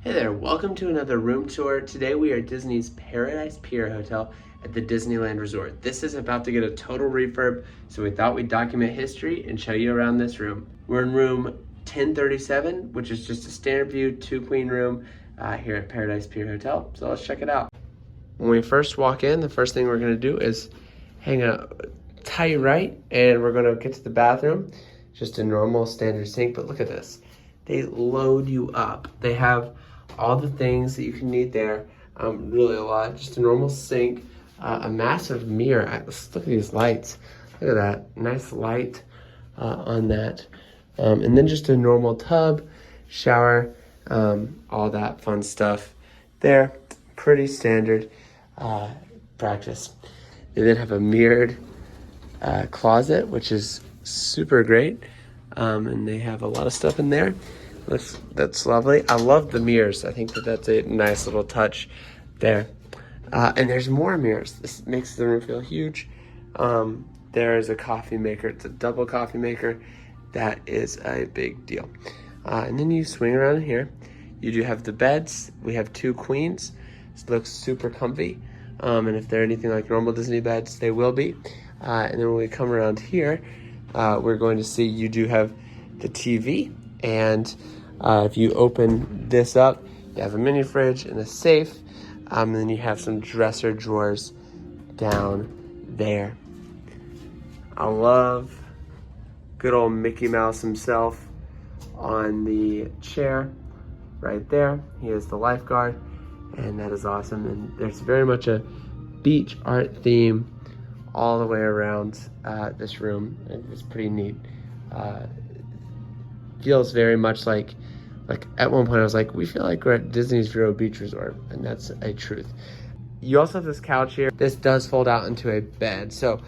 Hey there, welcome to another room tour. Today we are at Disney's Paradise Pier Hotel at the Disneyland Resort. This is about to get a total refurb, so we thought we'd document history and show you around this room. We're in room 1037, which is just a standard view 2-queen room here at Paradise Pier Hotel. So let's check it out. When we first walk in, the first thing we're gonna do is hang a tight right, and we're gonna get to the bathroom. Just a normal standard sink, but look at this. They load you up. They have all the things that you can need there, really a lot. Just a normal sink, a massive mirror. Let's look at these lights. Look at that, nice light on that. And then just a normal tub, shower, all that fun stuff there. Pretty standard practice. They then have a mirrored closet, which is super great. And they have a lot of stuff in there. That's lovely. I love the mirrors. I think that's a nice little touch there. And there's more mirrors. This makes the room feel huge. There is a coffee maker. It's a double coffee maker. That is a big deal. And then you swing around here. You do have the beds. We have 2 queens. This looks super comfy. And if they're anything like normal Disney beds, they will be. And then when we come around here, we're going to see you do have the TV. And if you open this up, you have a mini fridge and a safe, and then you have some dresser drawers down there. I love good old Mickey Mouse himself on the chair right there. He is the lifeguard, and that is awesome. And there's very much a beach art theme all the way around this room. It's pretty neat. Feels very much like at one point I was like, we feel like we're at Disney's Vero Beach Resort, and that's a truth. You also have this couch here. This does fold out into a bed. So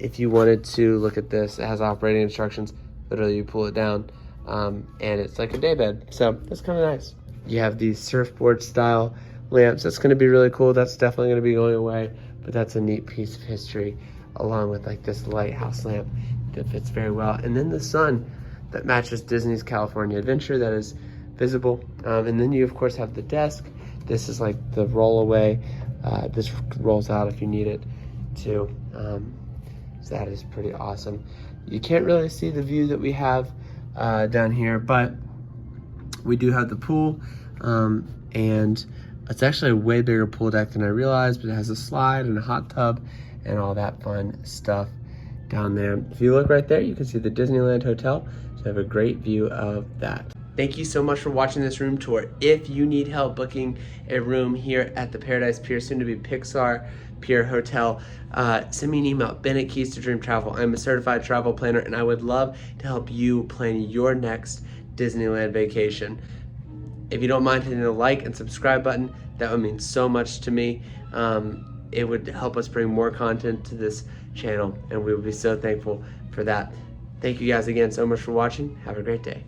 if you wanted to look at this, it has operating instructions. Literally you pull it down and it's like a day bed. So that's kind of nice. You have these surfboard style lamps. That's gonna be really cool. That's definitely gonna be going away, but that's a neat piece of history, along with like this lighthouse lamp that fits very well. And then the sun that matches Disney's California Adventure that is visible. And then you of course have the desk. This is like the roll away. This rolls out if you need it too. So that is pretty awesome. You can't really see the view that we have down here, but we do have the pool. And it's actually a way bigger pool deck than I realized, but it has a slide and a hot tub and all that fun stuff down there. If you look right there, you can see the Disneyland Hotel. So you have a great view of that. Thank you so much for watching this room tour. If you need help booking a room here at the Paradise Pier, soon to be Pixar Pier Hotel, send me an email, Ben@keys2dream travel. I'm a certified travel planner, and I would love to help you plan your next Disneyland vacation. If you don't mind hitting the like and subscribe button, that would mean so much to me. It would help us bring more content to this channel, and we would be so thankful for that. Thank you guys again so much for watching. Have a great day.